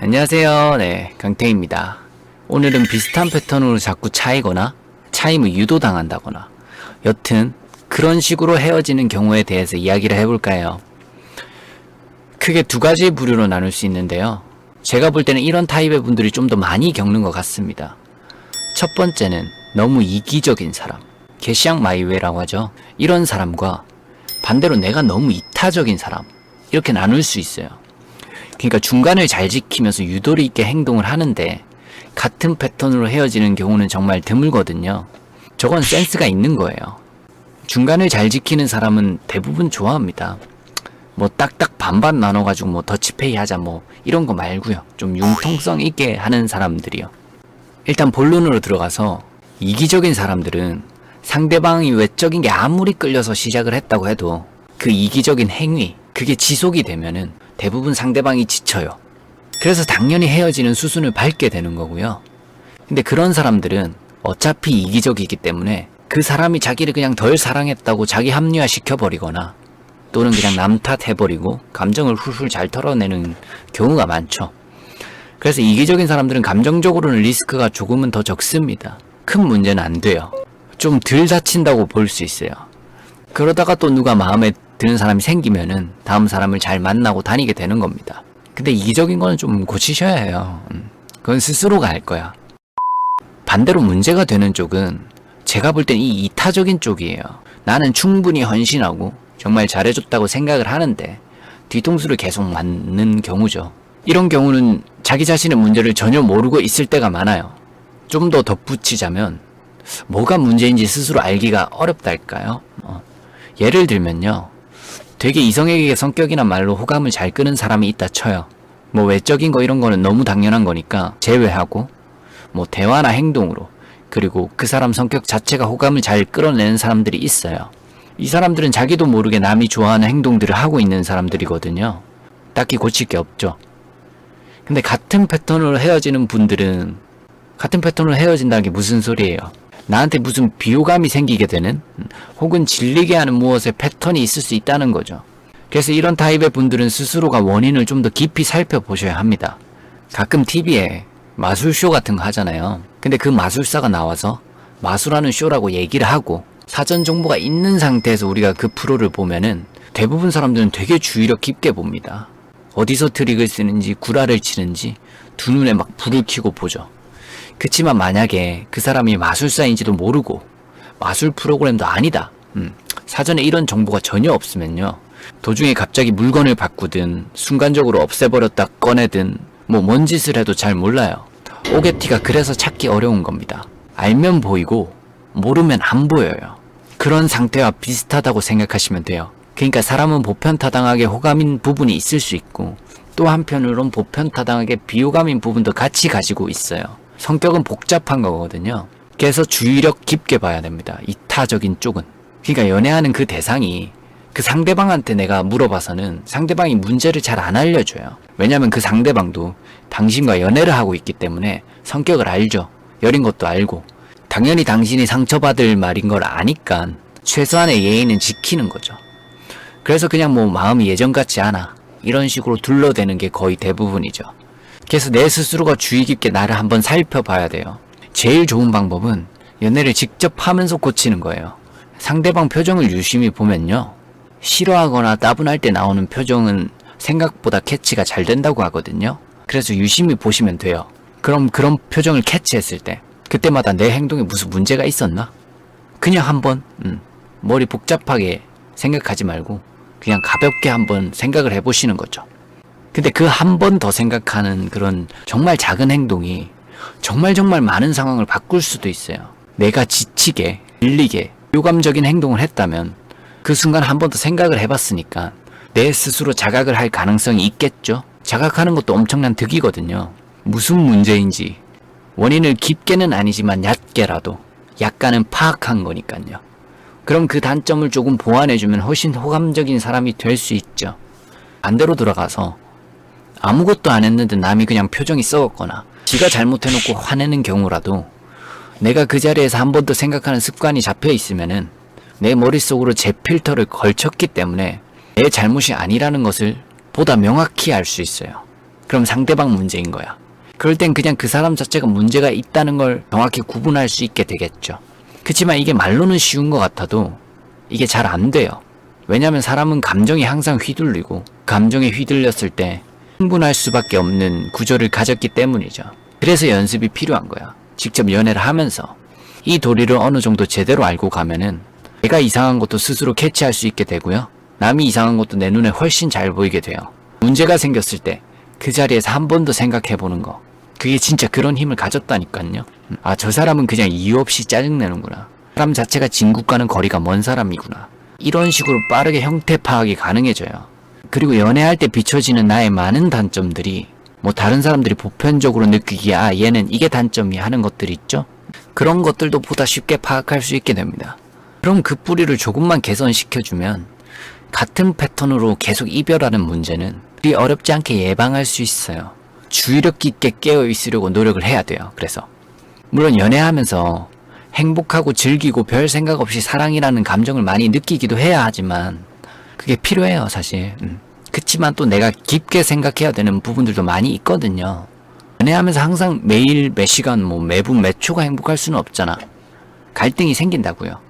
안녕하세요. 네, 강태입니다. 오늘은 비슷한 패턴으로 자꾸 차이거나 차임을 유도당한다거나 여튼 그런 식으로 헤어지는 경우에 대해서 이야기를 해볼까요? 크게 두 가지 부류로 나눌 수 있는데요. 제가 볼 때는 이런 타입의 분들이 좀 더 많이 겪는 것 같습니다. 첫 번째는 너무 이기적인 사람, 개시앙 마이웨이라고 하죠. 이런 사람과 반대로 내가 너무 이타적인 사람, 이렇게 나눌 수 있어요. 그러니까 중간을 잘 지키면서 유도리 있게 행동을 하는데 같은 패턴으로 헤어지는 경우는 정말 드물거든요. 저건 센스가 있는 거예요. 중간을 잘 지키는 사람은 대부분 좋아합니다. 뭐 딱딱 반반 나눠가지고 뭐 더치페이 하자 뭐 이런 거 말고요. 좀 융통성 있게 하는 사람들이요. 일단 본론으로 들어가서 이기적인 사람들은 상대방이 외적인 게 아무리 끌려서 시작을 했다고 해도 그 이기적인 행위, 그게 지속이 되면은 대부분 상대방이 지쳐요. 그래서 당연히 헤어지는 수순을 밟게 되는 거고요. 근데 그런 사람들은 어차피 이기적이기 때문에 그 사람이 자기를 그냥 덜 사랑했다고 자기 합리화 시켜버리거나 또는 그냥 남 탓해버리고 감정을 훌훌 잘 털어내는 경우가 많죠. 그래서 이기적인 사람들은 감정적으로는 리스크가 조금은 더 적습니다. 큰 문제는 안 돼요. 좀 덜 다친다고 볼 수 있어요. 그러다가 또 누가 마음에 드는 사람이 생기면은 다음 사람을 잘 만나고 다니게 되는 겁니다. 근데 이기적인 거는 좀 고치셔야 해요. 그건 스스로가 알 거야. 반대로 문제가 되는 쪽은 제가 볼 땐 이 이타적인 쪽이에요. 나는 충분히 헌신하고 정말 잘해줬다고 생각을 하는데 뒤통수를 계속 맞는 경우죠. 이런 경우는 자기 자신의 문제를 전혀 모르고 있을 때가 많아요. 좀 더 덧붙이자면 뭐가 문제인지 스스로 알기가 어렵달까요? 예를 들면요. 되게 이성에게 성격이나 말로 호감을 잘 끄는 사람이 있다 쳐요. 뭐 외적인 거 이런 거는 너무 당연한 거니까 제외하고 뭐 대화나 행동으로 그리고 그 사람 성격 자체가 호감을 잘 끌어내는 사람들이 있어요. 이 사람들은 자기도 모르게 남이 좋아하는 행동들을 하고 있는 사람들이거든요. 딱히 고칠 게 없죠. 근데 같은 패턴으로 헤어지는 분들은 같은 패턴으로 헤어진다는 게 무슨 소리예요? 나한테 무슨 비호감이 생기게 되는 혹은 질리게 하는 무엇의 패턴이 있을 수 있다는 거죠. 그래서 이런 타입의 분들은 스스로가 원인을 좀 더 깊이 살펴보셔야 합니다. 가끔 TV에 마술쇼 같은 거 하잖아요. 근데 그 마술사가 나와서 마술하는 쇼라고 얘기를 하고 사전 정보가 있는 상태에서 우리가 그 프로를 보면은 대부분 사람들은 되게 주의력 깊게 봅니다. 어디서 트릭을 쓰는지 구라를 치는지 두 눈에 막 불을 켜고 보죠. 그치만 만약에 그 사람이 마술사인지도 모르고 마술 프로그램도 아니다. 사전에 이런 정보가 전혀 없으면요. 도중에 갑자기 물건을 바꾸든 순간적으로 없애버렸다 꺼내든 뭐 뭔 짓을 해도 잘 몰라요. 오게티가 그래서 찾기 어려운 겁니다. 알면 보이고 모르면 안 보여요. 그런 상태와 비슷하다고 생각하시면 돼요. 그러니까 사람은 보편타당하게 호감인 부분이 있을 수 있고 또 한편으론 보편타당하게 비호감인 부분도 같이 가지고 있어요. 성격은 복잡한 거거든요. 그래서 주의력 깊게 봐야 됩니다. 이타적인 쪽은. 그러니까 연애하는 그 대상이 그 상대방한테 내가 물어봐서는 상대방이 문제를 잘 안 알려줘요. 왜냐면 그 상대방도 당신과 연애를 하고 있기 때문에 성격을 알죠. 여린 것도 알고. 당연히 당신이 상처받을 말인 걸 아니까 최소한의 예의는 지키는 거죠. 그래서 그냥 뭐 마음이 예전 같지 않아. 이런 식으로 둘러대는 게 거의 대부분이죠. 그래서 내 스스로가 주의 깊게 나를 한번 살펴봐야 돼요. 제일 좋은 방법은 연애를 직접 하면서 고치는 거예요. 상대방 표정을 유심히 보면요. 싫어하거나 따분할 때 나오는 표정은 생각보다 캐치가 잘 된다고 하거든요. 그래서 유심히 보시면 돼요. 그럼 그런 표정을 캐치했을 때 그때마다 내 행동에 무슨 문제가 있었나? 그냥 한번 머리 복잡하게 생각하지 말고 그냥 가볍게 한번 생각을 해보시는 거죠. 근데 그 한 번 더 생각하는 그런 정말 작은 행동이 정말 많은 상황을 바꿀 수도 있어요. 내가 지치게, 밀리게, 요감적인 행동을 했다면 그 순간 한 번 더 생각을 해봤으니까 내 스스로 자각을 할 가능성이 있겠죠. 자각하는 것도 엄청난 득이거든요. 무슨 문제인지 원인을 깊게는 아니지만 얕게라도 약간은 파악한 거니까요. 그럼 그 단점을 조금 보완해주면 훨씬 호감적인 사람이 될 수 있죠. 반대로 돌아가서 아무것도 안 했는데 남이 그냥 표정이 썩었거나 지가 잘못해놓고 화내는 경우라도 내가 그 자리에서 한 번 더 생각하는 습관이 잡혀 있으면은 내 머릿속으로 제 필터를 걸쳤기 때문에 내 잘못이 아니라는 것을 보다 명확히 알 수 있어요. 그럼 상대방 문제인 거야. 그럴 땐 그냥 그 사람 자체가 문제가 있다는 걸 정확히 구분할 수 있게 되겠죠. 그치만 이게 말로는 쉬운 것 같아도 이게 잘 안 돼요. 왜냐면 사람은 감정이 항상 휘둘리고 감정에 휘둘렸을 때 흥분할 수밖에 없는 구조를 가졌기 때문이죠. 그래서 연습이 필요한 거야. 직접 연애를 하면서 이 도리를 어느 정도 제대로 알고 가면은 내가 이상한 것도 스스로 캐치할 수 있게 되고요. 남이 이상한 것도 내 눈에 훨씬 잘 보이게 돼요. 문제가 생겼을 때 그 자리에서 한 번 더 생각해보는 거. 그게 진짜 그런 힘을 가졌다니까요. 아, 저 사람은 그냥 이유 없이 짜증내는구나. 사람 자체가 진국과는 거리가 먼 사람이구나. 이런 식으로 빠르게 형태 파악이 가능해져요. 그리고 연애할 때 비춰지는 나의 많은 단점들이 뭐 다른 사람들이 보편적으로 느끼기에 아, 얘는 이게 단점이 하는 것들이 있죠. 그런 것들도 보다 쉽게 파악할 수 있게 됩니다. 그럼 그 뿌리를 조금만 개선시켜주면 같은 패턴으로 계속 이별하는 문제는 그리 어렵지 않게 예방할 수 있어요. 주의력 있게 깨어 있으려고 노력을 해야 돼요. 그래서 물론 연애하면서 행복하고 즐기고 별 생각 없이 사랑이라는 감정을 많이 느끼기도 해야 하지만 그게 필요해요, 사실. 그치만 또 내가 깊게 생각해야 되는 부분들도 많이 있거든요. 연애하면서 항상 매일 몇 시간 뭐 매분 몇 초가 행복할 수는 없잖아. 갈등이 생긴다고요.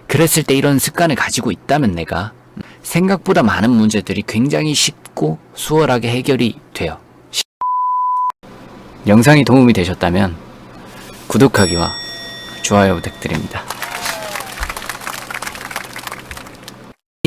그랬을 때 이런 습관을 가지고 있다면 내가 생각보다 많은 문제들이 굉장히 쉽고 수월하게 해결이 돼요. 영상이 도움이 되셨다면 구독하기와 좋아요 부탁드립니다.